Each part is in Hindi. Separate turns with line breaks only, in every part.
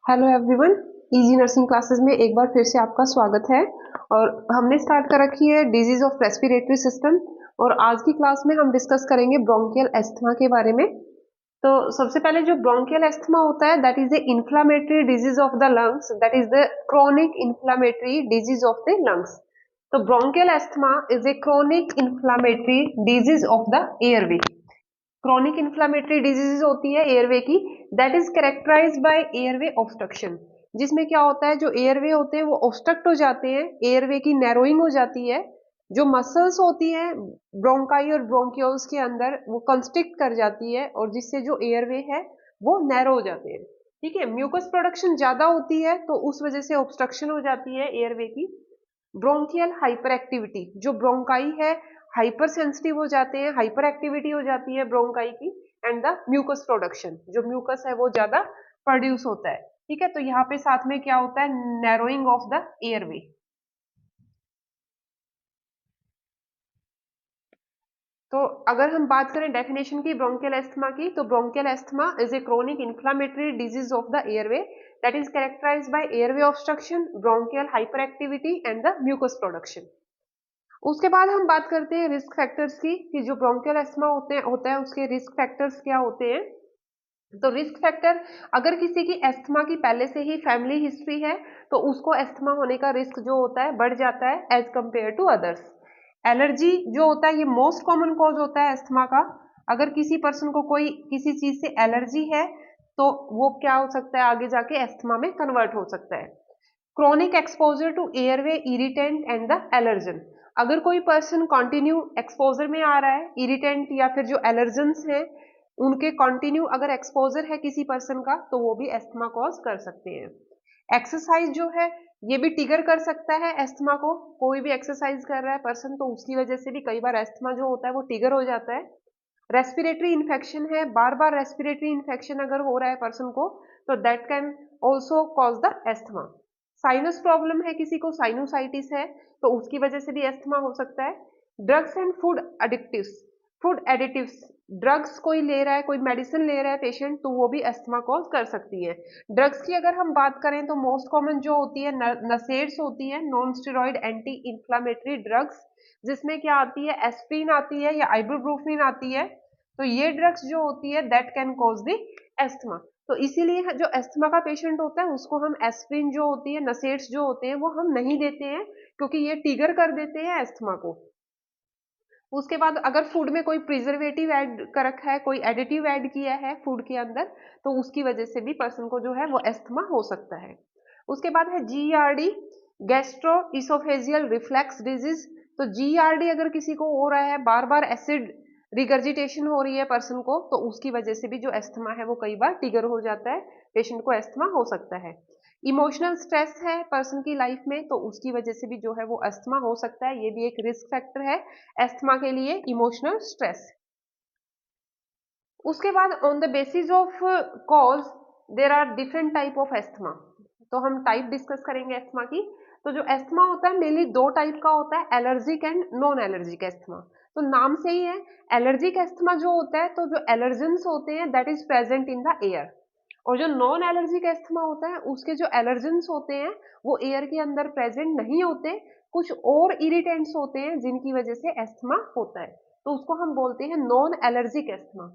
Hello everyone, easy nursing classes में एक बार फिर से आपका स्वागत है। और हमने स्टार्ट कर रखी है डिजीज ऑफ रेस्पिरेटरी सिस्टम। और आज की क्लास में हम डिस्कस करेंगे ब्रोंकियल एस्थमा के बारे में। तो सबसे पहले जो ब्रोंकियल एस्थमा होता है that is the inflammatory disease of the lungs, that is the chronic inflammatory disease of the lungs. तो bronchial asthma is a chronic inflammatory disease of the airway. Chronic inflammatory disease होती है एयरवे की, that is characterised by airway obstruction. जिसमें क्या होता है, जो एयरवे होते हैं वो ऑब्स्ट्रक्ट हो जाते हैं, एयरवे की नैरोइंग हो जाती है। जो मसल्स होती है ब्रोंकाई और ब्रोंकियोल्स के अंदर वो कंस्ट्रिक्ट कर जाती है, और जिससे जो एयरवे है वो नैरो हो जाते हैं। ठीक है, म्यूकस प्रोडक्शन ज्यादा होती है तो उस वजह से ऑब्स्ट्रक्शन हो जाती है एयरवे की। ब्रोंकियल हाइपर एक्टिविटी, जो ब्रोंकाई है हाइपर सेंसिटिव हो जाते हैं, हाइपर एक्टिविटी हो जाती है ब्रोंकाई की। एंड द म्यूकस प्रोडक्शन, जो म्यूकस है वो ज्यादा प्रोड्यूस होता है। ठीक है, तो यहाँ पे साथ में क्या होता है, नैरोइंग ऑफ द एयरवे। तो अगर हम बात करें डेफिनेशन की ब्रोंकियल एस्थमा की, तो bronchial asthma is a chronic inflammatory disease of the airway that is characterised by airway obstruction, bronchial hyperactivity and the mucus production. उसके बाद हम बात करते हैं रिस्क फैक्टर्स की, कि जो ब्रोंकियल एस्थमा होता है उसके रिस्क फैक्टर्स क्या होते हैं। तो रिस्क फैक्टर, अगर किसी की एस्थमा की पहले से ही फैमिली हिस्ट्री है तो उसको एस्थमा होने का रिस्क जो होता है बढ़ जाता है as compare to others. Allergy जो होता है ये मोस्ट कॉमन कॉज होता है एस्थमा का। अगर किसी पर्सन को कोई किसी चीज से एलर्जी है तो वो क्या हो सकता है, आगे जाके एस्थमा में कन्वर्ट हो सकता है। Chronic exposure to airway irritant and the allergen, अगर कोई पर्सन कंटिन्यू एक्सपोजर में आ रहा है, इरिटेंट या फिर जो एलर्जेंस हैं उनके कंटिन्यू अगर एक्सपोजर है किसी पर्सन का, तो वो भी एस्थमा कॉज कर सकते हैं। एक्सरसाइज जो है ये भी ट्रिगर कर सकता है एस्थमा को। कोई भी एक्सरसाइज कर रहा है पर्सन तो उसकी वजह से भी कई बार एस्थमा जो होता है वो ट्रिगर हो जाता है। रेस्पिरेटरी इन्फेक्शन है, बार बार रेस्पिरेटरी इन्फेक्शन अगर हो रहा है पर्सन को, तो that can also cause the asthma. Sinus problem है, किसी को साइनोसाइटिस है तो उसकी वजह से भी एस्थमा हो सकता है। Drugs and food addictives, food additives, drugs कोई ले रहा है, कोई मेडिसिन ले रहा है पेशेंट, तो वो भी एस्थमा कॉज कर सकती है। ड्रग्स की अगर हम बात करें तो मोस्ट कॉमन जो होती है नसेड्स होती है, non steroid anti inflammatory drugs, जिसमें क्या आती है, एस्प्रिन आती है या आइबुप्रोफेन आती है। तो ये ड्रग्स जो होती है that can cause the asthma. तो इसीलिए जो एस्थमा का पेशेंट होता है उसको हम एस्प्रिन जो होती है, नसेड्स जो होते हैं वो हम नहीं देते हैं, क्योंकि ये ट्रिगर कर देते हैं एस्थमा को। उसके बाद अगर फूड में कोई प्रिजर्वेटिव ऐड कर रखा है, कोई एडिटिव ऐड किया है फूड के अंदर, तो उसकी वजह से भी पर्सन को जो है वो एस्थमा हो सकता है। उसके बाद है GRD, gastro oesophageal reflex disease. तो जीआरडी अगर किसी को हो रहा है, बार बार एसिड रिगर्जिटेशन हो रही है पर्सन को, तो उसकी वजह से भी जो एस्थमा है वो कई बार ट्रिगर हो जाता है, पेशेंट को एस्थमा हो सकता है। इमोशनल स्ट्रेस है पर्सन की लाइफ में, तो उसकी वजह से भी जो है वो अस्थमा हो सकता है, ये भी एक रिस्क फैक्टर है अस्थमा के लिए, इमोशनल स्ट्रेस। उसके बाद on the basis of cause there are different type of asthma. तो हम टाइप डिस्कस करेंगे एस्थमा की। तो जो एस्थमा होता है मेनली दो टाइप का होता है, allergic and non allergic asthma. तो नाम से ही है, एलर्जिक एस्थमा जो होता है तो जो एलर्जेंस होते हैं that is present in the air. और जो नॉन एलर्जिक एस्थमा होता है उसके जो एलर्जेंस होते हैं वो एयर के अंदर प्रेजेंट नहीं होते, कुछ और इरिटेंट्स होते हैं जिनकी वजह से एस्थमा होता है, तो उसको हम बोलते हैं नॉन एलर्जिक एस्थमा।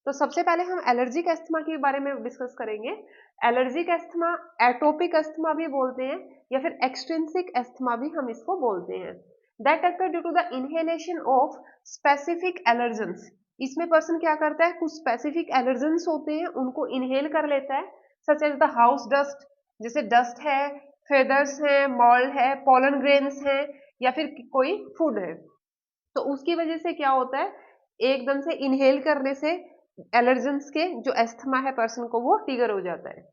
तो सबसे पहले हम एलर्जिक अस्थमा के बारे में डिस्कस करेंगे। एलर्जिक अस्थमा एटोपिक अस्थमा भी बोलते हैं, या फिर एक्सट्रिंसिक अस्थमा भी हम इसको बोलते हैं। That occur due to the inhalation of specific allergens. इसमें पर्सन क्या करता है, कुछ स्पेसिफिक एलर्जेंस होते हैं उनको इनहेल कर लेता है, such as the house dust, जैसे डस्ट है, फेदर्स है, मॉल्ड है, पोलन ग्रेन्स है, या फिर कोई फूड है। तो उसकी वजह से क्या होता है, एकदम से इनहेल करने से एलर्जेंस के जो एस्थमा है पर्सन को वो ट्रिगर हो जाता है।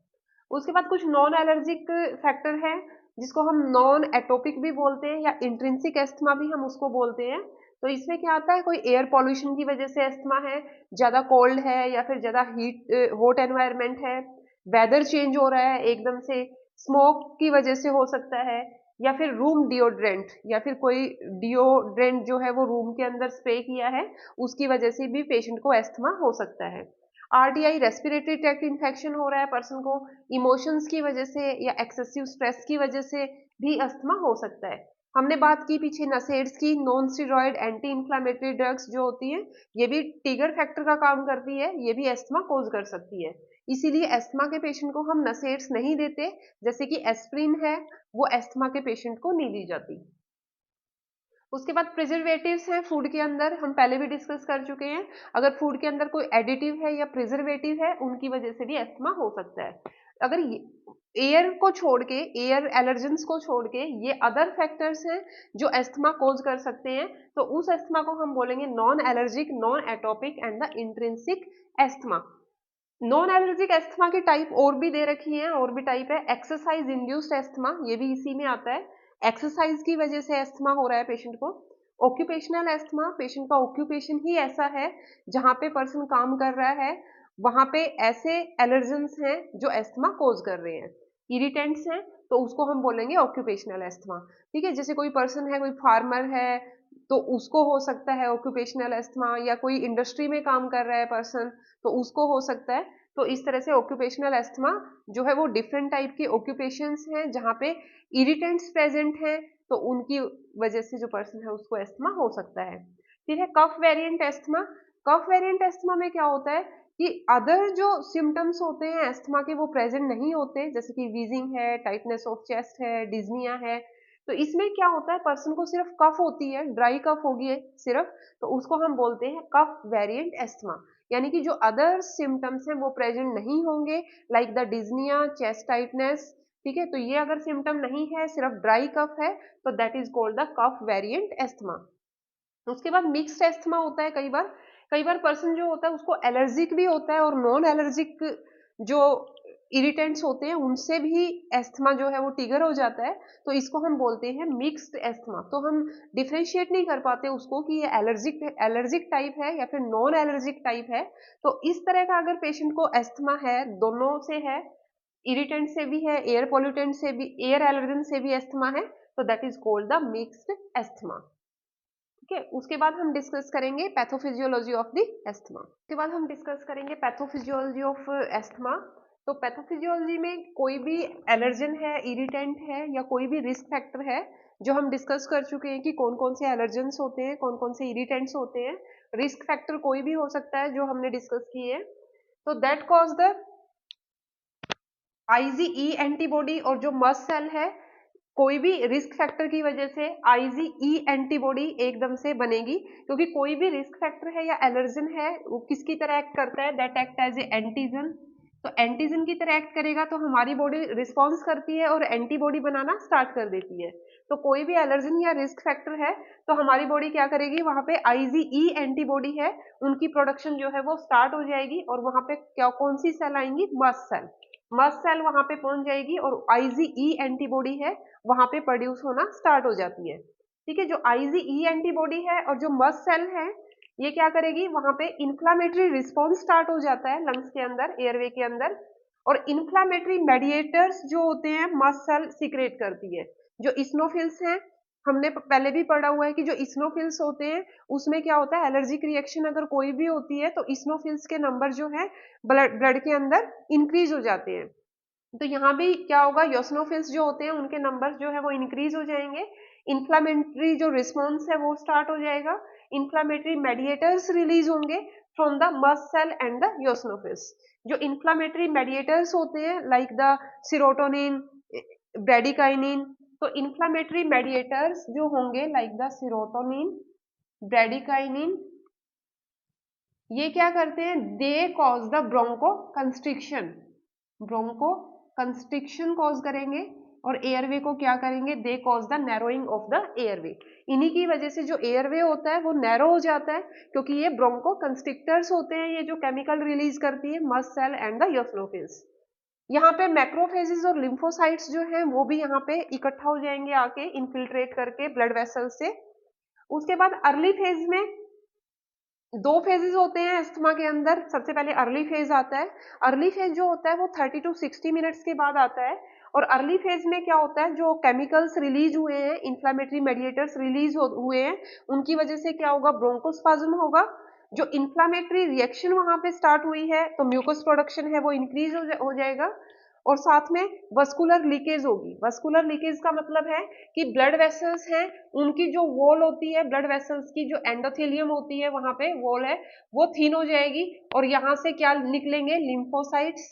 उसके बाद कुछ नॉन एलर्जिक फैक्टर है जिसको हम नॉन एटोपिक भी बोलते हैं, या इंट्रिंसिक एस्थमा भी हम उसको बोलते हैं। तो इसमें क्या आता है, कोई एयर पॉल्यूशन की वजह से एस्थमा है, ज्यादा कोल्ड है या फिर ज्यादा हीट हॉट एनवायरनमेंट है, वेदर चेंज हो रहा है एकदम से, स्मोक की वजह से हो सकता है, या फिर रूम डिओड्रेंट, या फिर कोई डिओड्रेंट जो है वो रूम के अंदर स्प्रे किया है उसकी वजह से भी पेशेंट को एस्थमा हो सकता है। RTI रेस्पिरेटरी ट्रैक्ट इन्फेक्शन हो रहा है पर्सन को, इमोशंस की वजह से या एक्सेसिव स्ट्रेस की वजह से भी अस्थमा हो सकता है। हमने बात की पीछे नसेड्स की, non steroid anti inflammatory drugs जो होती हैं ये भी ट्रिगर फैक्टर का काम करती है, ये भी अस्थमा कोज कर सकती है। इसीलिए अस्थमा के पेशेंट को हम नसेड्स नहीं देते, जैसे कि एस्प्रिन है वो अस्थमा के पेशेंट को नहीं दी जाती। उसके बाद प्रिजर्वेटिव्स हैं फूड के अंदर, हम पहले भी डिस्कस कर चुके हैं। अगर फूड के अंदर कोई एडिटिव है या प्रिजर्वेटिव है उनकी वजह से भी अस्थमा हो सकता है। अगर एयर को छोड़ के, एयर एलर्जेंस को छोड़ के ये अदर फैक्टर्स हैं जो अस्थमा कोज कर सकते हैं, तो उस अस्थमा को हम बोलेंगे non allergic, non atopic and the intrinsic asthma. Non allergic asthma की टाइप और भी दे रखी है, और भी टाइप है। एक्सरसाइज इंड्यूस्ड अस्थमा, ये भी इसी में आता है। एक्सरसाइज की वजह से अस्थमा हो रहा है पेशेंट को। ऑक्यूपेशनल अस्थमा, पेशेंट का ऑक्यूपेशन ही ऐसा है जहां पे पर्सन काम कर रहा है, वहां पे ऐसे एलर्जेंस हैं जो अस्थमा कोज कर रहे हैं, इरिटेंट्स हैं, तो उसको हम बोलेंगे ऑक्यूपेशनल अस्थमा। ठीक है, जैसे कोई पर्सन है, कोई फार्मर है, तो उसको हो सकता है ऑक्यूपेशनल अस्थमा, या कोई इंडस्ट्री में काम कर रहा है पर्सन तो उसको हो सकता है। तो इस तरह से ऑक्यूपेशनल अस्थमा जो है वो डिफरेंट टाइप के ऑक्यूपेशंस हैं जहाँ पे इरिटेंट्स प्रेजेंट हैं, तो उनकी वजह से जो पर्सन है उसको अस्थमा हो सकता है। फिर है कफ वेरिएंट अस्थमा। कफ वेरिएंट अस्थमा में क्या होता है कि अदर जो सिम्टम्स होते हैं अस्थमा के वो प्रेजेंट नहीं होते, जैसे कि वीजिंग है, टाइटनेस ऑफ चेस्ट है, डिज्निया है। तो इसमें क्या होता है, पर्सन को सिर्फ कफ होती है, ड्राई कफ होगी है सिर्फ, तो उसको हम बोलते हैं कफ वेरिएंट अस्थमा। यानी कि जो अदर सिम्टम्स हैं वो प्रेजेंट नहीं होंगे, लाइक द डिज्निया, चेस्ट टाइटनेस। ठीक है, तो ये अगर सिम्टम नहीं है, सिर्फ ड्राई कफ है, तो that is called the cough variant asthma. उसके बाद मिक्स्ड अस्थमा होता है। कई बार पर्सन जो होता है उसको एलर्जिक भी होता है, और नॉन एलर्जिक जो इरिटेंट्स होते हैं उनसे भी अस्थमा जो है वो ट्रिगर हो जाता है, तो इसको हम बोलते हैं मिक्स्ड अस्थमा। तो हम डिफरेंशिएट नहीं कर पाते उसको कि ये एलर्जिक टाइप है या फिर नॉन एलर्जिक टाइप है। तो इस तरह का अगर पेशेंट को अस्थमा है, दोनों से है, इरिटेंट से भी है, एयर पोल्यूटेंट से भी, एयर एलर्जन से भी अस्थमा है, तो that is called the mixed asthma. ठीक है, उसके बाद हम डिस्कस करेंगे पैथोफिजियोलॉजी ऑफ द एस्थमा। उसके बाद हम डिस्कस करेंगे पैथोफिजियोलॉजी ऑफ एस्थमा। तो पैथोफिजियोलॉजी में कोई भी एलर्जन है, इरिटेंट है, या कोई भी रिस्क फैक्टर है, जो हम डिस्कस कर चुके हैं कि कौन कौन से एलर्जेंस होते हैं, कौन कौन से इरिटेंट्स होते हैं। रिस्क फैक्टर कोई भी हो सकता है जो हमने डिस्कस किए। तो that cause the IgE antibody, और जो मस्ट सेल है, कोई भी रिस्क फैक्टर की वजह से IgE एंटीबॉडी एकदम से बनेगी, क्योंकि कोई भी रिस्क फैक्टर है या एलर्जन है वो किसकी तरह एक्ट करता है, that act as a antigen. तो एंटीजन की तरह एक्ट करेगा तो हमारी बॉडी रिस्पॉन्स करती है और एंटीबॉडी बनाना स्टार्ट कर देती है। तो कोई भी एलर्जन या रिस्क फैक्टर है तो हमारी बॉडी क्या करेगी, वहां पे IgE एंटीबॉडी है उनकी प्रोडक्शन जो है वो स्टार्ट हो जाएगी, और वहां पे क्या, कौन सी सेल आएंगी, मस्ट सेल। मस्ट सेल वहां पे पहुंच जाएगी और IgE एंटीबॉडी है वहां पे प्रोड्यूस होना स्टार्ट हो जाती है। ठीक है, जो IgE एंटीबॉडी है और जो मस्ट सेल है ये क्या करेगी, वहां पे इन्फ्लामेटरी रिस्पॉन्स स्टार्ट हो जाता है लंग्स के अंदर, एयरवे के अंदर, और इन्फ्लामेटरी मेडिएटर्स जो होते हैं मस्ट सेल सीक्रेट करती है। जो इस्नोफिल्स हैं, हमने पहले भी पढ़ा हुआ है कि जो इस्नोफिल्स होते हैं उसमें क्या होता है, एलर्जिक रिएक्शन अगर कोई भी होती है तो इस्नोफिल्स के नंबर जो है ब्लड के अंदर इंक्रीज हो जाते हैं। तो यहाँ भी क्या होगा, योसिनोफिल्स जो होते हैं उनके नंबर जो है वो इंक्रीज हो जाएंगे, इन्फ्लामेटरी जो रिस्पॉन्स है वो स्टार्ट हो जाएगा, इन्फ्लामेटरी मेडिएटर्स रिलीज होंगे from the mast cell and the eosinophils. जो इन्फ्लामेटरी मेडिएटर्स होते हैं लाइक द सीरोटोनिन, ब्रेडिकाइनिन, तो इन्फ्लामेटरी मेडिएटर्स जो होंगे लाइक द सीरोटोनिन, ब्रेडिकाइनिन, ये क्या करते हैं, they cause the bronchoconstriction, bronchoconstriction cause करेंगे, और एयरवे को क्या करेंगे, they cause the narrowing of the airway. इन्हीं की वजह से जो एयरवे होता है वो नैरो हो जाता है, क्योंकि ये ब्रोंको कंस्ट्रिक्टर्स होते हैं, ये जो केमिकल रिलीज करती है मस्ट सेल एंड द योसिनोफिल्स। यहाँ पे मैक्रोफेजेस और लिम्फोसाइट्स जो हैं वो भी यहाँ पे इकट्ठा हो जाएंगे आके इन्फिल्ट्रेट करके ब्लड वेसल से। उसके बाद अर्ली फेज में दो फेजेस होते हैं अस्थमा के अंदर। सबसे पहले अर्ली फेज आता है। अर्ली फेज जो होता है वो 30 to 60 मिनट्स के बाद आता है, और अर्ली फेज में क्या होता है, जो केमिकल्स रिलीज हुए हैं, इन्फ्लामेटरी मेडिएटर्स रिलीज हुए हैं, उनकी वजह से क्या होगा, ब्रोंकोस्पाज्म होगा, जो इन्फ्लामेटरी रिएक्शन वहां पे स्टार्ट हुई है तो म्यूकस प्रोडक्शन है वो इंक्रीज हो जाएगा, और साथ में वस्कुलर लीकेज होगी। वस्कुलर लीकेज का मतलब है कि ब्लड वेसल्स हैं, उनकी जो वॉल होती है, ब्लड वेसल्स की जो एंडोथेलियम होती है, वहां पे वॉल है, वो थिन हो जाएगी, और यहां से क्या निकलेंगे, लिम्फोसाइट्स,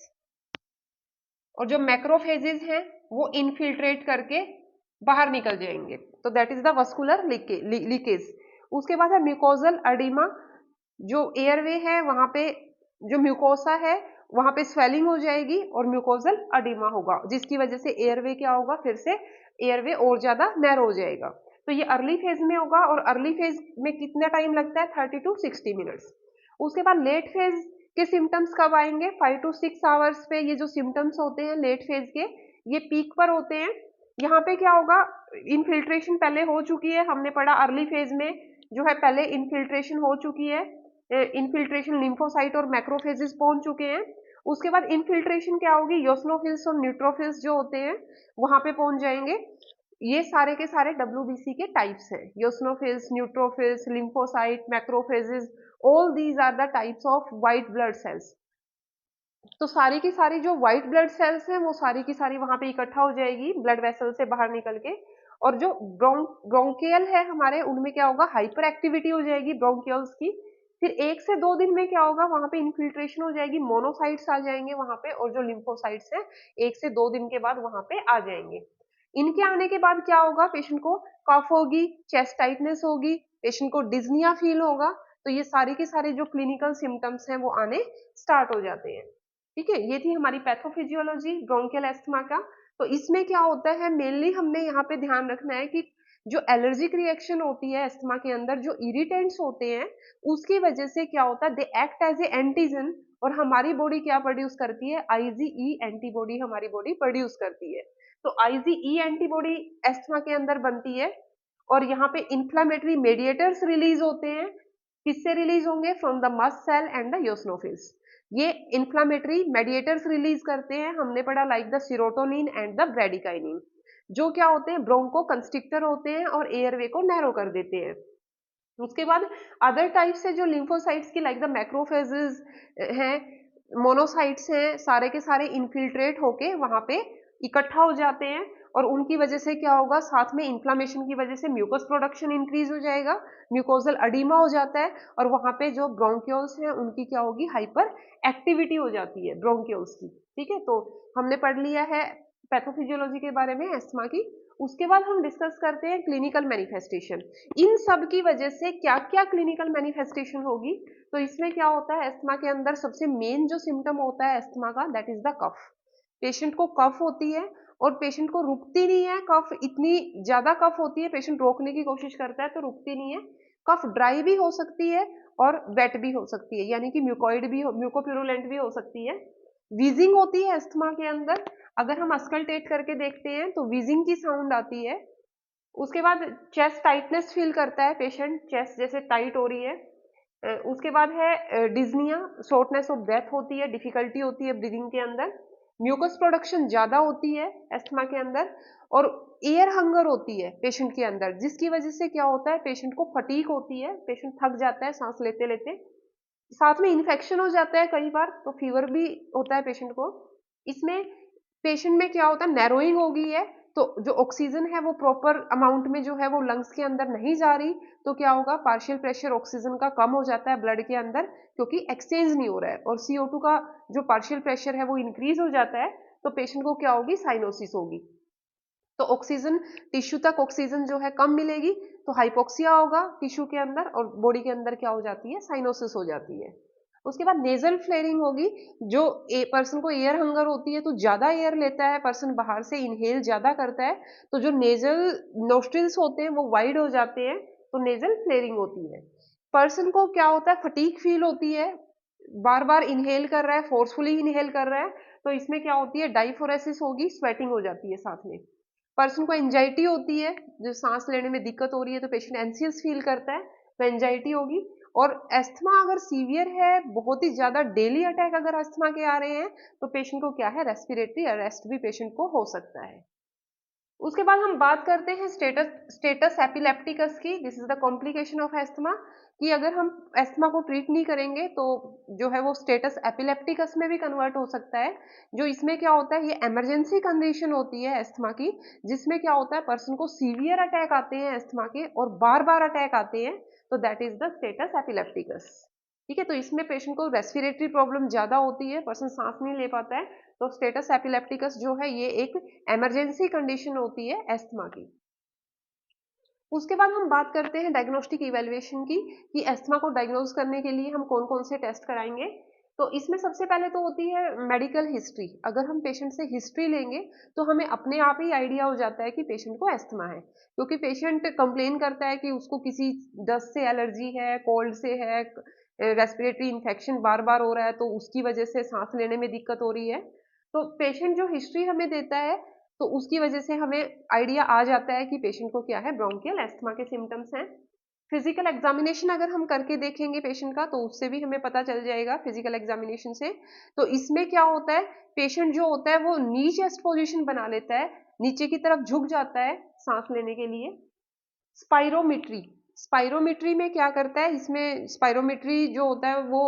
और जो मैक्रोफेजेस हैं वो इनफिल्ट्रेट करके बाहर निकल जाएंगे। तो that is the vascular leakage. उसके बाद है म्यूकोजल एडिमा, जो एयरवे है वहां पे जो म्यूकोसा है वहां पे स्वेलिंग हो जाएगी और म्यूकोजल एडिमा होगा, जिसकी वजह से एयरवे क्या होगा, फिर से एयरवे और ज्यादा नैरो हो जाएगा। तो ये अर्ली फेज में होगा, और अर्ली फेज में कितना टाइम लगता है, 30 to 60 मिनट्स। उसके बाद लेट फेज के सिम्टम्स कब आएंगे, 5 to 6 आवर्स पे ये जो सिम्टम्स होते हैं लेट फेज के, ये पीक पर होते हैं। यहाँ पे क्या होगा, इनफिल्ट्रेशन पहले हो चुकी है, हमने पढ़ा अर्ली फेज में जो है पहले इनफिल्ट्रेशन हो चुकी है, इनफिल्ट्रेशन लिम्फोसाइट और मैक्रोफेजेस पहुंच चुके हैं। उसके बाद इनफिल्ट्रेशन क्या होगी, योस्नोफिल्स और न्यूट्रोफिल्स जो होते हैं वहां पे पहुंच जाएंगे। ये सारे के सारे WBC के टाइप्स हैं, eosinophils, neutrophils, lymphocyte, macrophages, all these are the types of white blood cells. तो सारी की सारी जो व्हाइट ब्लड सेल्स हैं वो सारी की सारी वहां पे इकट्ठा हो जाएगी ब्लड वेसल से बाहर निकल के, और जो ब्रोंकियल है हमारे, उनमें क्या होगा, हाइपर एक्टिविटी हो जाएगी ब्रोंकियल्स की। फिर 1 से 2 दिन में क्या होगा, वहां पे इन्फिल्ट्रेशन हो जाएगी, मोनोसाइट्स आ जाएंगे वहां पे, और जो लिम्फोसाइट्स हैं 1 से 2 दिन के बाद वहां पे आ जाएंगे। इनके आने के बाद क्या होगा, पेशेंट को कफ होगी, चेस्ट टाइटनेस होगी, पेशेंट को डिज्निया फील होगा। तो ये सारी के सारे जो क्लिनिकल सिम्टम्स हैं वो आने स्टार्ट हो जाते हैं। ठीक है, ये थी हमारी पैथोफिजियोलॉजी ब्रोंकियल एस्थमा का। तो इसमें क्या होता है, मेनली हमने यहाँ पे ध्यान रखना है कि जो एलर्जिक रिएक्शन होती है एस्थमा के अंदर, जो इरिटेंट्स होते हैं, उसकी वजह से क्या होता है, they act as a antigen, और हमारी बॉडी क्या प्रोड्यूस करती है, IgE एंटीबॉडी हमारी बॉडी प्रोड्यूस करती है। तो IgE एंटीबॉडी एस्थमा के अंदर बनती है, और यहाँ पे इंफ्लेमेटरी मेडिएटर्स रिलीज होते हैं। किससे रिलीज होंगे, from the mast cell and the eosinophils. ये इंफ्लामेटरी मेडिएटर्स रिलीज करते हैं, हमने पढ़ा like the serotonin and the bradykinin, जो क्या होते हैं, ब्रोंको कंस्ट्रिक्टर होते हैं और एयरवे को नैरो कर देते हैं। उसके बाद अदर टाइप्स है जो लिम्फोसाइट्स की, लाइक द मैक्रोफेजेस हैं, मोनोसाइट्स हैं, सारे के सारे इनफिल्ट्रेट होके वहां पे इकट्ठा हो जाते हैं, और उनकी वजह से क्या होगा, साथ में इन्फ्लामेशन की वजह से म्यूकस प्रोडक्शन इंक्रीज हो जाएगा, म्यूकोजल एडिमा हो जाता है, और वहां पे जो ब्रोंक्यूल्स हैं उनकी क्या होगी, हाइपर एक्टिविटी हो जाती है ब्रोंक्यूल्स की। ठीक है, तो हमने पढ़ लिया है पैथोफिजियोलॉजी के बारे में एस्थमा की। उसके बाद हम डिस्कस करते हैं क्लिनिकल मैनिफेस्टेशन। इन सब की वजह से क्या क्या क्लिनिकल मैनिफेस्टेशन होगी। तो इसमें क्या होता है, एस्थमा के अंदर सबसे मेन जो सिम्टम होता है एस्थमा का, that is the cough. Patient को कफ होती है, और पेशेंट को रुकती नहीं है कफ, इतनी ज्यादा कफ होती है, पेशेंट रोकने की कोशिश करता है तो रुकती नहीं है। कफ ड्राई भी हो सकती है और वेट भी हो सकती है, यानी कि म्यूकोइड भी, म्यूकोप्यूरुलेंट भी हो सकती है। वीजिंग होती है अस्थमा के अंदर, अगर हम अस्कल्टेट करके देखते हैं तो वीजिंग की साउंड आती है। उसके बाद चेस्ट टाइटनेस फील करता है पेशेंट, चेस्ट जैसे टाइट हो रही है। उसके बाद है डिज्निया, शॉर्टनेस ऑफ ब्रेथ होती है, डिफिकल्टी होती है ब्रीदिंग के अंदर, म्यूकस प्रोडक्शन ज्यादा होती है एस्थमा के अंदर, और एयर हंगर होती है पेशेंट के अंदर, जिसकी वजह से क्या होता है, पेशेंट को फटीक होती है, पेशेंट थक जाता है सांस लेते लेते। साथ में इन्फेक्शन हो जाता है कई बार, तो फीवर भी होता है पेशेंट को। इसमें पेशेंट में क्या होता है, नैरोइंग हो गई है, तो जो ऑक्सीजन है वो प्रॉपर अमाउंट में जो है वो लंग्स के अंदर नहीं जा रही, तो क्या होगा, पार्शियल प्रेशर ऑक्सीजन का कम हो जाता है ब्लड के अंदर, क्योंकि एक्सचेंज नहीं हो रहा है, और CO2 का जो पार्शियल प्रेशर है वो इंक्रीज हो जाता है, तो पेशेंट को क्या होगी, साइनोसिस होगी। तो ऑक्सीजन, टिश्यू तक ऑक्सीजन जो है कम मिलेगी, तो हाइपोक्सिया होगा टिश्यू के अंदर, और बॉडी के अंदर क्या हो जाती है, साइनोसिस हो जाती है। उसके बाद नेजल फ्लेयरिंग होगी, जो पर्सन को एयर हंगर होती है तो ज्यादा एयर लेता है पर्सन, बाहर से इनहेल ज्यादा करता है, तो जो नेजल नोस्ट्रिल्स होते हैं वो वाइड हो जाते हैं, तो नेजल फ्लेयरिंग होती है। पर्सन को क्या होता है, फटीक फील होती है, बार बार इनहेल कर रहा है, फोर्सफुली इनहेल कर रहा है, तो इसमें क्या होती है, डाइफोरेसिस होगी, स्वेटिंग हो जाती है साथ में। पर्सन को एंजाइटी होती है, जो सांस लेने में दिक्कत हो रही है तो पेशेंट एंसियस फील करता है, तो एंजाइटी होगी। और एस्थमा अगर सीवियर है, बहुत ही ज्यादा डेली अटैक अगर अस्थमा के आ रहे हैं, तो पेशेंट को क्या है, रेस्पिरेटरी अरेस्ट भी पेशेंट को हो सकता है। उसके बाद हम बात करते हैं स्टेटस एपिलेप्टिकस की। This is the complication of asthma. कि अगर हम एस्थमा को ट्रीट नहीं करेंगे तो जो है वो स्टेटस एपिलेप्टिकस में भी कन्वर्ट हो सकता है। जो इसमें क्या होता है, ये इमरजेंसी कंडीशन होती है एस्थमा की, जिसमें क्या होता है पर्सन को सीवियर अटैक आते हैं एस्थमा के और बार बार अटैक आते हैं, तो that is the status epilepticus. ठीक है, तो इसमें पेशेंट को रेस्पिरेटरी प्रॉब्लम ज्यादा होती है, पर्सन सांस नहीं ले पाता है, तो स्टेटस एपिलेप्टिकस जो है ये एक इमरजेंसी कंडीशन होती है एस्थमा की। उसके बाद हम बात करते हैं डायग्नोस्टिक इवैल्यूएशन की, कि एस्थमा को डायग्नोज करने के लिए हम कौन कौन से टेस्ट कराएंगे। तो इसमें सबसे पहले तो होती है मेडिकल हिस्ट्री। अगर हम पेशेंट से हिस्ट्री लेंगे तो हमें अपने आप ही आइडिया हो जाता है कि पेशेंट को एस्थमा है, क्योंकि पेशेंट कंप्लेन करता है कि उसको किसी डस्ट से एलर्जी है, कोल्ड से है, रेस्पिरेटरी इन्फेक्शन बार बार हो रहा है, तो उसकी वजह से सांस लेने में दिक्कत हो रही है। तो पेशेंट जो हिस्ट्री हमें देता है तो उसकी वजह से हमें आइडिया आ जाता है कि पेशेंट को क्या है, ब्रोंकियल एस्थमा के सिम्टम्स हैं। फिजिकल एग्जामिनेशन अगर हम करके देखेंगे पेशेंट का तो उससे भी हमें पता चल जाएगा फिजिकल एग्जामिनेशन से। तो इसमें क्या होता है, पेशेंट जो होता है वो नी चेस्ट पोजीशन बना लेता है, नीचे की तरफ झुक जाता है सांस लेने के लिए। स्पाइरोमेट्री, स्पाइरोमेट्री में क्या करता है, इसमें स्पाइरोमेट्री जो होता है वो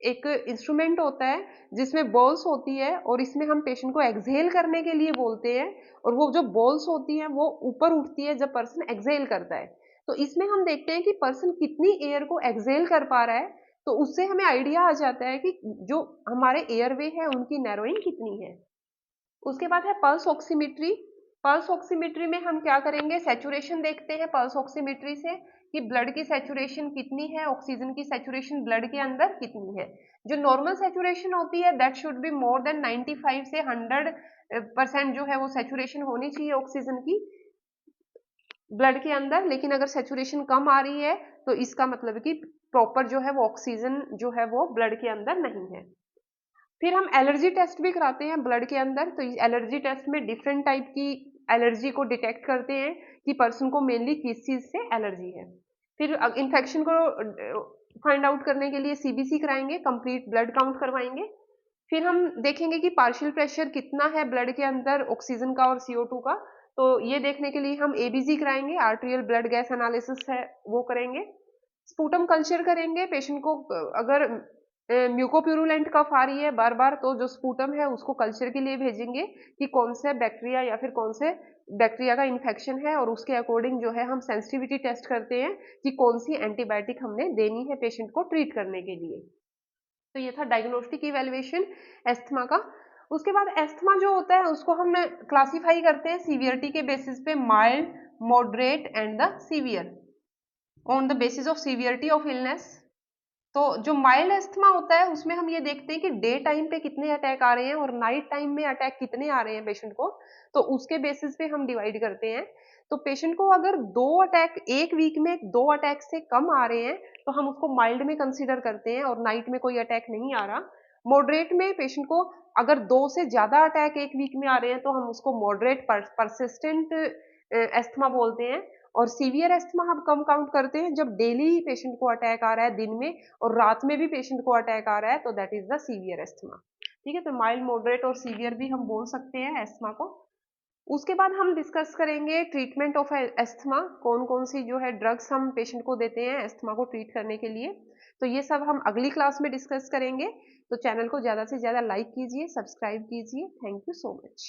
एक इंस्ट्रूमेंट होता है जिसमें बॉल्स होती है और इसमें हम पेशेंट को एक्सहेल करने के लिए बोलते हैं, और वो जो बॉल्स होती हैं वो ऊपर उठती है जब पर्सन एक्सहेल करता है। तो इसमें हम देखते हैं कि पर्सन कितनी एयर को एक्सहेल कर पा रहा है, तो उससे हमें आइडिया आ जाता है कि जो हमारे एयरवे है उनकी नैरोइंग कितनी है। उसके बाद है पल्स ऑक्सीमेट्री। पल्स ऑक्सीमेट्री में हम क्या करेंगे, सैचुरेशन देखते हैं पल्स ऑक्सीमेट्री से कि ब्लड की सैचुरेशन कितनी है, ऑक्सीजन की सैचुरेशन ब्लड के अंदर कितनी है। जो नॉर्मल सैचुरेशन होती है that should be more than 95 से 100% जो है वो सैचुरेशन होनी चाहिए ऑक्सीजन की ब्लड के अंदर। लेकिन अगर सैचुरेशन कम आ रही है तो इसका मतलब कि प्रॉपर जो है वो ऑक्सीजन जो है वो ब्लड के अंदर नहीं है। फिर हम एलर्जी टेस्ट भी कराते हैं ब्लड के अंदर। तो इस एलर्जी टेस्ट में डिफरेंट टाइप की एलर्जी को डिटेक्ट करते हैं कि पर्सन को मेनली किस चीज से एलर्जी है। फिर इन्फेक्शन को फाइंड आउट करने के लिए सीबीसी कराएंगे, कंप्लीट ब्लड काउंट करवाएंगे। फिर हम देखेंगे कि पार्शियल प्रेशर कितना है ब्लड के अंदर ऑक्सीजन का और CO2 का। तो ये देखने के लिए हम एबीजी कराएंगे, आर्टेरियल ब्लड गैस एनालिसिस है वो करेंगे। स्पूटम कल्चर करेंगे, पेशेंट को अगर म्यूकोप्यूरुलेंट कफ आ रही है बार बार तो जो स्पूटम है उसको कल्चर के लिए भेजेंगे कि कौन से बैक्टीरिया या फिर कौन से बैक्टीरिया का इन्फेक्शन है, और उसके अकॉर्डिंग जो है हम सेंसिटिविटी टेस्ट करते हैं कि कौन सी एंटीबायोटिक हमने देनी है पेशेंट को ट्रीट करने के लिए। तो ये था डायग्नोस्टिक इवैल्यूएशन एस्थमा का। उसके बाद एस्थमा जो होता है उसको हम क्लासिफाई करते हैं सीवियरिटी के बेसिस पे, mild, moderate and the severe, on the basis of severity of illness. तो जो माइल्ड एस्थमा होता है उसमें हम ये देखते हैं कि डे टाइम पे कितने अटैक आ रहे हैं और नाइट टाइम में अटैक कितने आ रहे हैं पेशेंट को, तो उसके बेसिस पे हम डिवाइड करते हैं। तो पेशेंट को अगर 2 अटैक एक वीक में 2 अटैक से कम आ रहे हैं तो हम उसको माइल्ड में कंसीडर करते हैं और नाइट में कोई अटैक नहीं आ रहा। मॉडरेट में पेशेंट को अगर 2 से ज्यादा अटैक एक वीक में आ रहे हैं तो हम उसको मॉडरेट परसिस्टेंट एस्थमा बोलते हैं। और सीवियर एस्थमा हम कम काउंट करते हैं जब डेली ही पेशेंट को अटैक आ रहा है, दिन में और रात में भी पेशेंट को अटैक आ रहा है, तो that is the severe asthma. ठीक है, तो माइल्ड, मॉडरेट और सीवियर भी हम बोल सकते हैं एस्थमा को। उसके बाद हम डिस्कस करेंगे ट्रीटमेंट ऑफ एस्थमा, कौन कौन सी जो है ड्रग्स हम पेशेंट को देते हैं एस्थमा को ट्रीट करने के लिए। तो ये सब हम अगली क्लास में डिस्कस करेंगे। तो चैनल को ज़्यादा से ज़्यादा लाइक कीजिए, सब्सक्राइब कीजिए। Thank you so much.